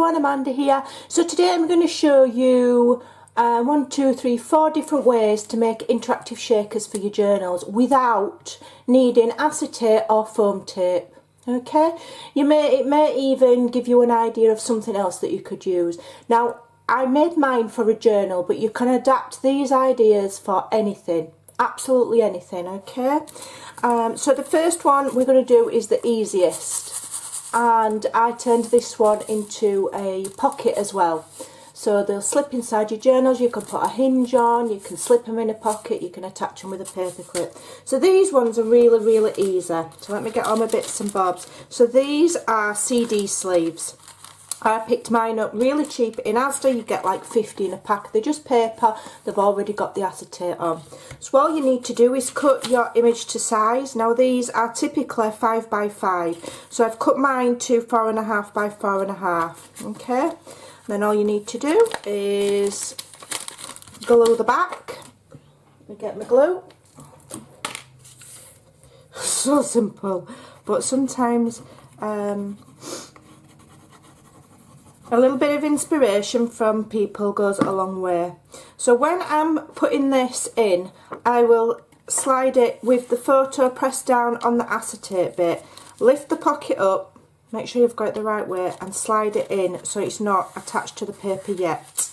everyone, Amanda here. So today I'm going to show you 1, 2, 3, 4 different ways to make interactive shakers for your journals without needing acetate or foam tape. Okay, it may even give you an idea of something else that you could use. Now, I made mine for a journal, but you can adapt these ideas for anything, absolutely anything. Okay, so the first one we're going to do is the easiest. And I turned this one into a pocket as well, so they'll slip inside your journals. You can put a hinge on, you can slip them in a pocket, you can attach them with a paper clip. So these ones are really easy. So let me get on my bits and bobs. So these are CD sleeves. I picked mine up really cheap in Asda. You get like 50 in a pack. They're just paper, they've already got the acetate on. So all you need to do is cut your image to size. Now these are typically 5 by 5, so I've cut mine to 4.5 by 4.5. Okay, then all you need to do is glue the back. Let me get my glue. So simple, but sometimes a little bit of inspiration from people goes a long way. So when I'm putting this in, I will slide it with the photo pressed down on the acetate bit, lift the pocket up, make sure you've got it the right way, and slide it in so it's not attached to the paper yet.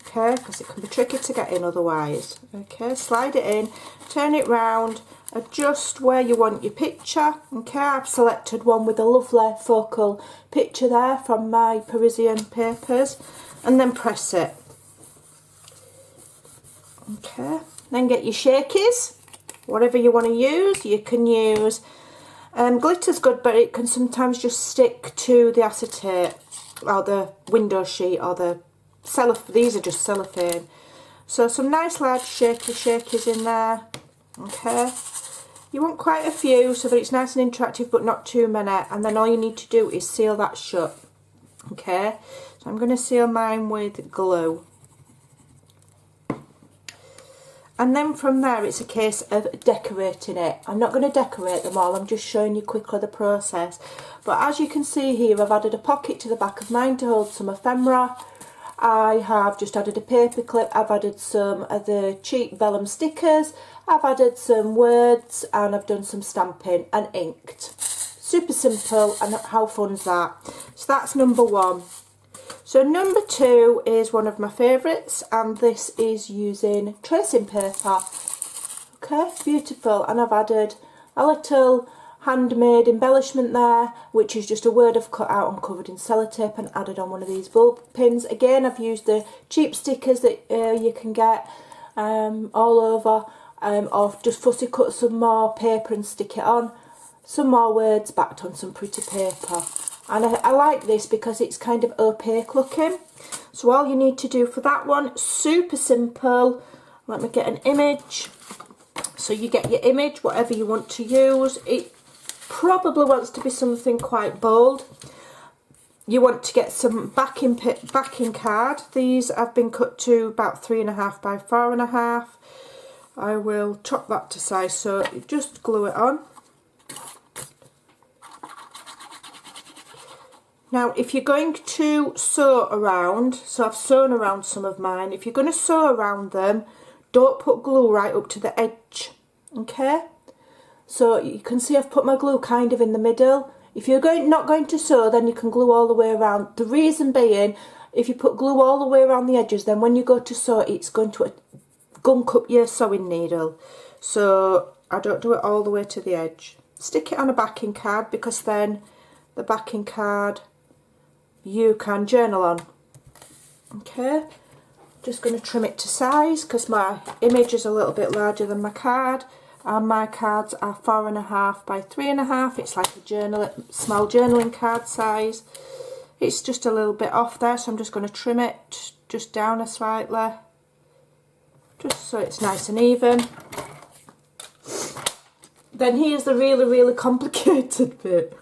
Okay, because it can be tricky to get in otherwise. Okay, slide it in, turn it round, adjust where you want your picture. Okay, I've selected one with a lovely focal picture there from my Parisian papers, and then press it. Okay, then get your shakies, whatever you want to use. You can use glitter's good, but it can sometimes just stick to the acetate or the window sheet or the cellophane. These are just cellophane. So some nice large shakies in there. Okay, you want quite a few so that it's nice and interactive, but not too many. And then all you need to do is seal that shut. Okay, so I'm going to seal mine with glue. And then from there it's a case of decorating it. I'm not going to decorate them all, I'm just showing you quickly the process. But as you can see here, I've added a pocket to the back of mine to hold some ephemera. I have just added a paper clip, I've added some of the cheap vellum stickers, I've added some words, and I've done some stamping and inked. Super simple, and how fun's that? So that's number one. So number two is one of my favourites, and this is using tracing paper. Okay, beautiful, and I've added a little handmade embellishment there, which is just a word I've cut out and covered in sellotape and added on one of these bulb pins. Again, I've used the cheap stickers that you can get all over, or just fussy cut some more paper and stick it on. Some more words backed on some pretty paper. And I like this because it's kind of opaque looking. So all you need to do for that one, super simple. Let me get an image. So you get your image, whatever you want to use. It probably wants to be something quite bold. You want to get some backing card. These have been cut to about 3.5 by 4.5. I will chop that to size, so you just glue it on. Now, if you're going to sew around, so I've sewn around some of mine, if you're going to sew around them, don't put glue right up to the edge, okay? So you can see I've put my glue kind of in the middle. If you're not going to sew, then you can glue all the way around. The reason being, if you put glue all the way around the edges, then when you go to sew, it's going to gunk up your sewing needle. So I don't do it all the way to the edge. Stick it on a backing card, because then the backing card you can journal on. Okay, just going to trim it to size because my image is a little bit larger than my card, and my cards are 4.5 by 3.5. It's like a small journaling card size. It's just a little bit off there, so I'm just going to trim it just down a slightly, just so it's nice and even. Then here's the really complicated bit.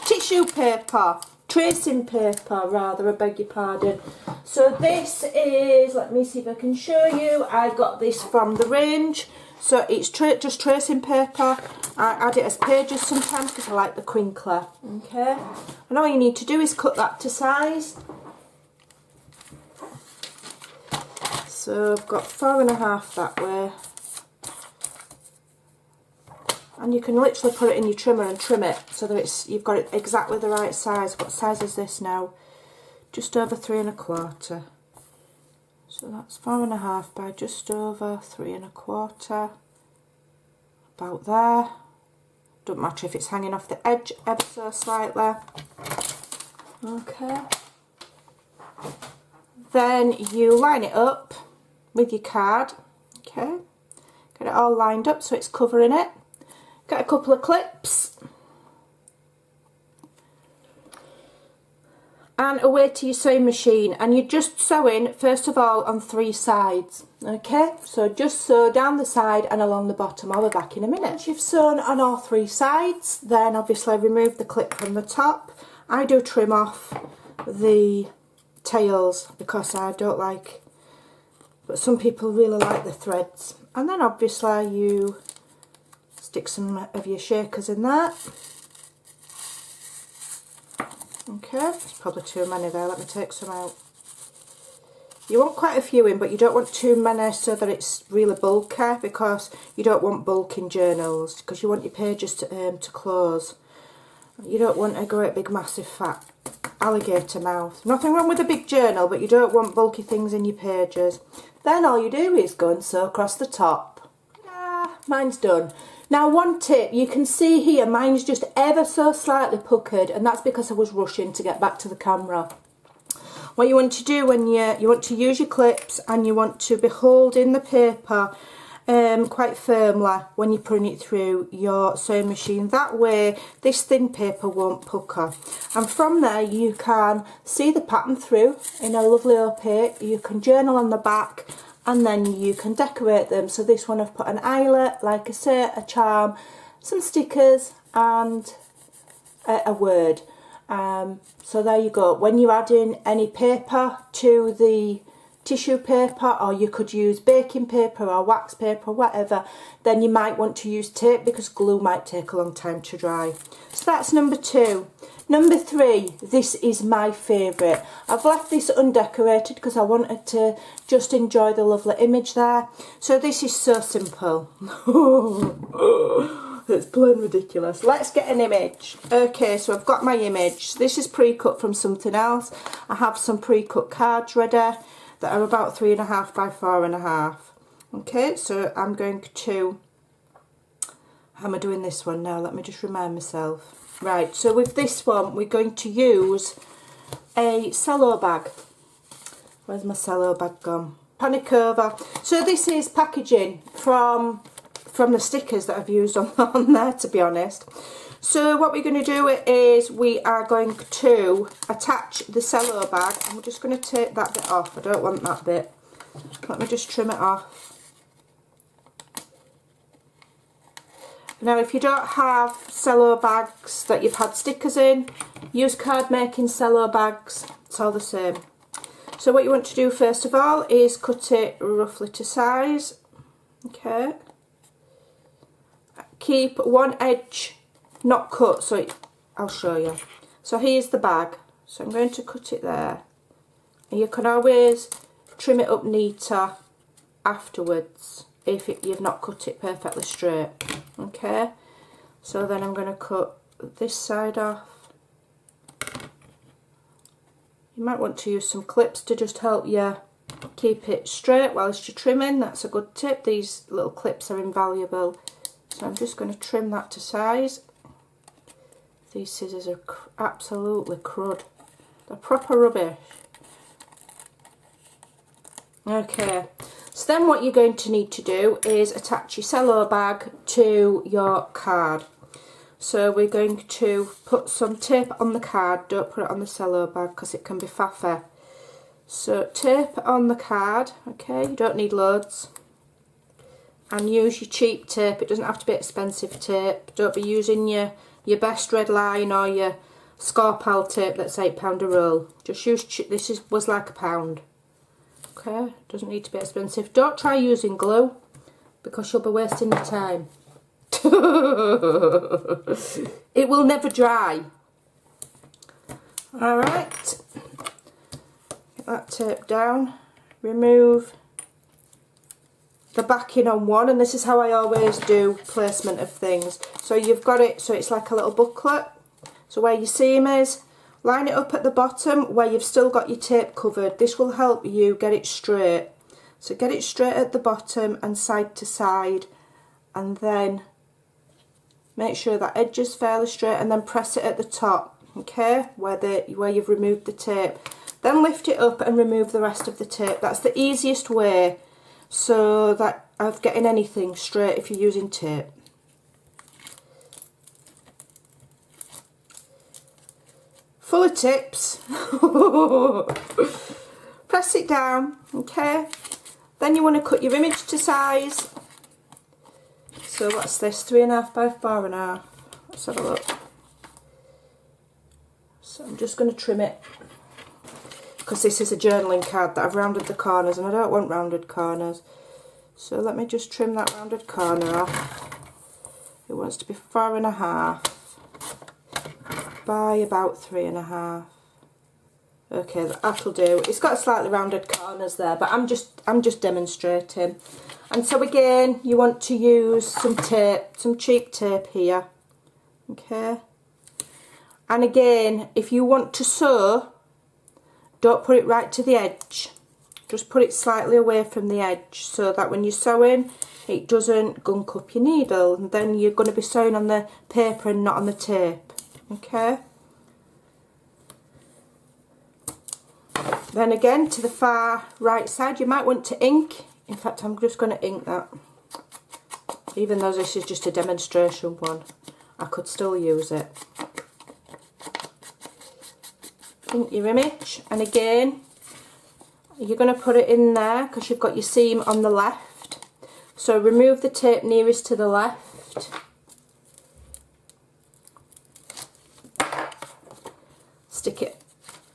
Tissue paper, tracing paper rather, I beg your pardon. So this is, let me see if I can show you, I got this from the range. So it's just tracing paper. I add it as pages sometimes because I like the crinkler. Okay, and all you need to do is cut that to size. So I've got 4.5 that way. And you can literally put it in your trimmer and trim it so that you've got it exactly the right size. What size is this now? Just over 3.25. So that's 4.5 by just over 3.25. About there. Don't matter if it's hanging off the edge ever so slightly. Okay. Then you line it up with your card. Okay. Get it all lined up so it's covering it. Get a couple of clips and away to your sewing machine, and you're just sewing first of all on 3 sides. Okay, so just sew down the side and along the bottom. I'll be back in a minute. Once you've sewn on all 3 sides, then obviously remove the clip from the top. I do trim off the tails because I don't like, but some people really like the threads. And then obviously you stick some of your shakers in there. Okay, there's probably too many there. Let me take some out. You want quite a few in, but you don't want too many so that it's really bulky, because you don't want bulk in journals, because you want your pages to close. You don't want a great big massive fat alligator mouth. Nothing wrong with a big journal, but you don't want bulky things in your pages. Then all you do is go and sew across the top. Mine's done. Now one tip, you can see here mine's just ever so slightly puckered, and that's because I was rushing to get back to the camera. What you want to do when you want to use your clips, and you want to be holding the paper quite firmly when you're putting it through your sewing machine. That way this thin paper won't pucker, and from there you can see the pattern through in a lovely opaque. You can journal on the back, and then you can decorate them. So this one I've put an eyelet, like I say, a charm, some stickers and a word. So there you go. When you're adding any paper to the tissue paper, or you could use baking paper or wax paper or whatever, then you might want to use tape because glue might take a long time to dry. So that's number 2. Number 3, this is my favourite. I've left this undecorated because I wanted to just enjoy the lovely image there. So this is so simple. It's plain ridiculous. Let's get an image. Okay, so I've got my image. This is pre-cut from something else. I have some pre-cut cards ready that are about 3.5 by 4.5. Okay, so I'm going to... How am I doing this one now? Let me just remind myself. Right, so with this one we're going to use a cello bag. Where's my cello bag gone? Panic over. So this is packaging from the stickers that I've used on there, to be honest. So what we're going to do is we are going to attach the cello bag, and we're just going to take that bit off. I don't want that bit. Let me just trim it off. Now if you don't have cello bags that you've had stickers in, use card making cello bags, it's all the same. So what you want to do first of all is cut it roughly to size. Okay. Keep one edge not cut, so I'll show you. So here's the bag, so I'm going to cut it there, and you can always trim it up neater afterwards if you've not cut it perfectly straight. Okay, so then I'm going to cut this side off. You might want to use some clips to just help you keep it straight whilst you're trimming. That's a good tip. These little clips are invaluable. So I'm just going to trim that to size. These scissors are absolutely crud. They're proper rubbish. Okay, so then what you're going to need to do is attach your cello bag to your card. So we're going to put some tape on the card. Don't put it on the cello bag because it can be faffy. So tape on the card, okay, you don't need loads. And use your cheap tape. It doesn't have to be expensive tape. Don't be using your best red line or your Scorpal tape that's £8 a roll. Just use, this was like £1. Okay, doesn't need to be expensive. Don't try using glue because you'll be wasting your time. It will never dry. Alright, get that tape down, remove the backing on one, and this is how I always do placement of things. So you've got it so it's like a little booklet, so where your seam is, line it up at the bottom where you've still got your tape covered. This will help you get it straight. So get it straight at the bottom and side to side, and then make sure that edge is fairly straight, and then press it at the top, okay, where you've removed the tape. Then lift it up and remove the rest of the tape. That's the easiest way so that of getting anything straight if you're using tape. Full of tips. Press it down, okay. Then you want to cut your image to size. So what's this, 3.5 by 4.5? Let's have a look. So I'm just going to trim it, because this is a journaling card that I've rounded the corners, and I don't want rounded corners. So let me just trim that rounded corner off. It wants to be 4.5 by about 3.5. Okay, that'll do. It's got slightly rounded corners there, but I'm just demonstrating. And so again, you want to use some tape, some cheap tape here. Okay. And again, if you want to sew, don't put it right to the edge. Just put it slightly away from the edge so that when you're sewing, it doesn't gunk up your needle. And then you're going to be sewing on the paper and not on the tape. Okay. Then again, to the far right side, you might want to ink. In fact, I'm just going to ink that. Even though this is just a demonstration one, I could still use it. Ink your image, and again, you're going to put it in there because you've got your seam on the left. So remove the tape nearest to the left. Stick it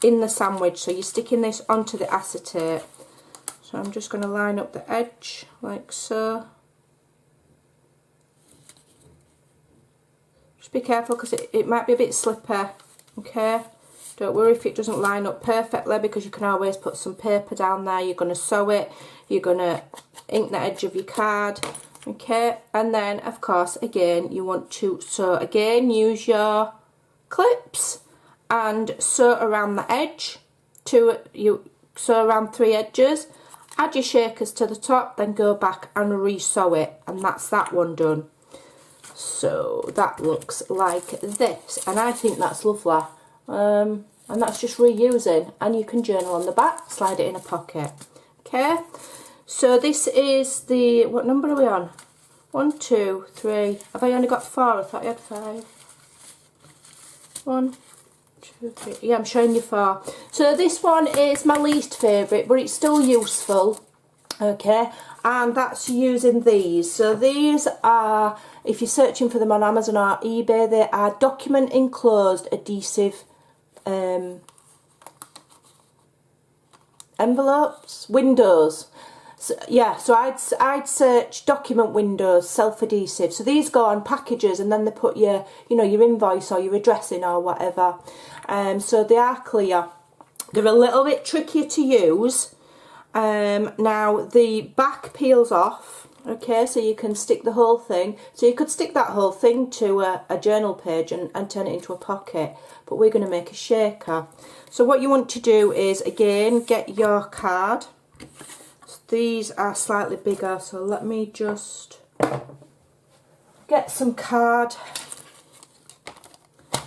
in the sandwich, so you're sticking this onto the acetate. So I'm just going to line up the edge like so. Just be careful because it might be a bit slippery, okay? Don't worry if it doesn't line up perfectly, because you can always put some paper down there. You're going to sew it, you're going to ink the edge of your card, okay? And then, of course, again, you want to sew again, use your clips and sew around the edge. You sew around 3 edges. Add your shakers to the top, then go back and re-sew it, and that's that one done. So that looks like this, and I think that's lovely. And that's just reusing, and you can journal on the back, slide it in a pocket. Okay, so this is the, what number are we on? 1, 2, 3. Have I only got 4? I thought I had 5. 1, 2, 3. Yeah, I'm showing you 4. So this one is my least favourite, but it's still useful. Okay, and that's using these. So these are, if you're searching for them on Amazon or eBay, they are document enclosed adhesive envelopes, windows. So, yeah, so I'd search document windows, self-adhesive. So these go on packages, and then they put your, you know, your invoice or your address in or whatever. So they are clear. They're a little bit trickier to use. Now the back peels off. Okay, so you can stick the whole thing. So you could stick that whole thing to a journal page and turn it into a pocket. But we're going to make a shaker. So what you want to do is, again, get your card. So these are slightly bigger, so let me just get some card.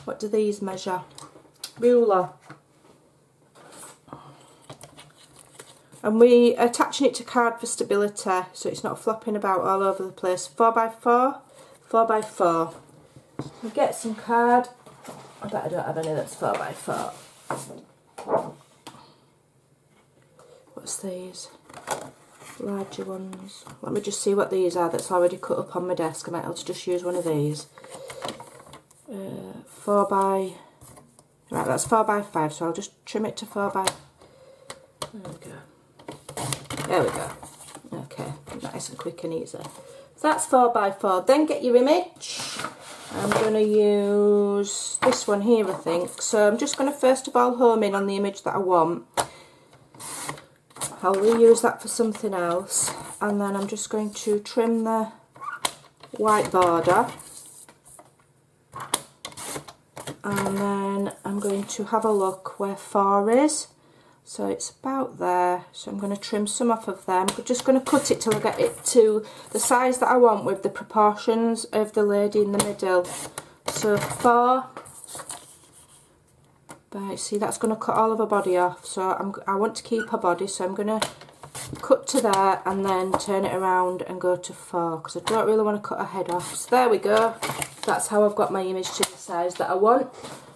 What do these measure? Ruler. And we are attaching it to card for stability, so it's not flopping about all over the place. 4x4, 4x4. We get some card. I bet I don't have any that's 4x4. What's these? Larger ones. Let me just see what these are that's already cut up on my desk. I might have to just use one of these. 4x... Right, that's 4x5, so I'll just trim it to 4x... There we go. There we go. Okay, nice and quick and easy. So that's 4x4. Then get your image. I'm going to use this one here, I think. So I'm just going to first of all home in on the image that I want. I'll reuse that for something else. And then I'm just going to trim the white border. And then I'm going to have a look where 4 is. So it's about there. So I'm going to trim some off of them. I'm just going to cut it till I get it to the size that I want with the proportions of the lady in the middle. So 4. Right, see, that's going to cut all of her body off. So I want to keep her body, so I'm going to cut to there and then turn it around and go to 4 because I don't really want to cut her head off. So there we go. That's how I've got my image to the size that I want.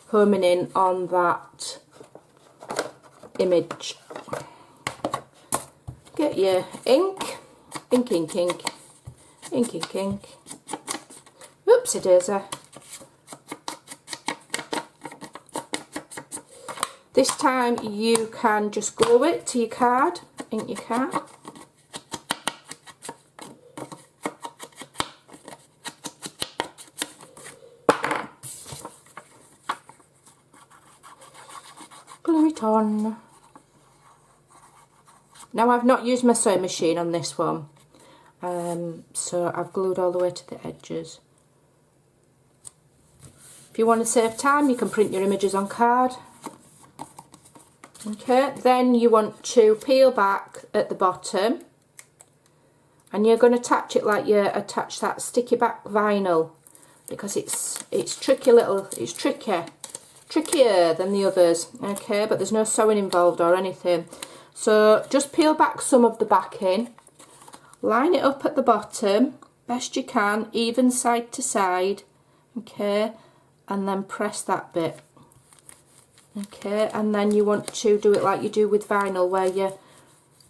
Homing in on that image. Get your ink. Ink, ink, ink. Ink, ink, ink. Oopsie daisy. This time you can just glue it to your card, ink your card. Glue it on. Now I've not used my sewing machine on this one, so I've glued all the way to the edges. If you want to save time, you can print your images on card. Okay, then you want to peel back at the bottom and you're going to attach it like you attach that sticky back vinyl because it's trickier than the others. Okay, but there's no sewing involved or anything. So just peel back some of the backing, line it up at the bottom best you can, even side to side. Okay, and then press that bit. Okay, and then you want to do it like you do with vinyl, where you're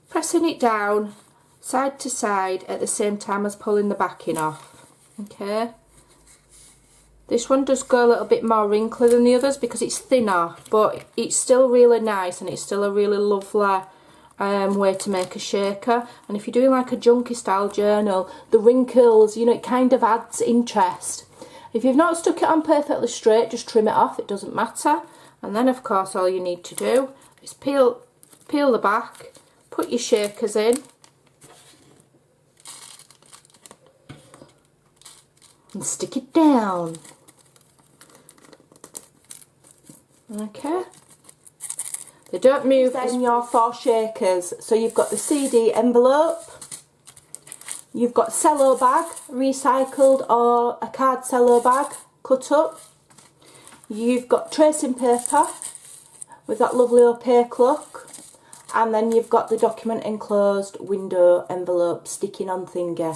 pressing it down side to side at the same time as pulling the backing off. Okay, this one does go a little bit more wrinkly than the others because it's thinner, but it's still really nice and it's still a really lovely way to make a shaker. And if you're doing like a junky style journal, the wrinkles, you know, it kind of adds interest. If you've not stuck it on perfectly straight, just trim it off, it doesn't matter. And then of course all you need to do is peel the back, put your shakers in and stick it down. Okay, they don't move. Then your 4 shakers. So you've got the CD envelope, you've got cello bag, recycled or a card cello bag cut up. You've got tracing paper with that lovely opaque look, and then you've got the document enclosed window envelope sticking on thingy.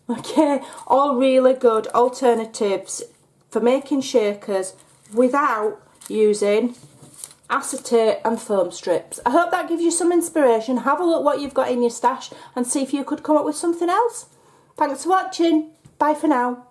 Okay, all really good alternatives for making shakers without using acetate and foam strips. I hope that gives you some inspiration. Have a look what you've got in your stash and see if you could come up with something else. Thanks for watching. Bye for now.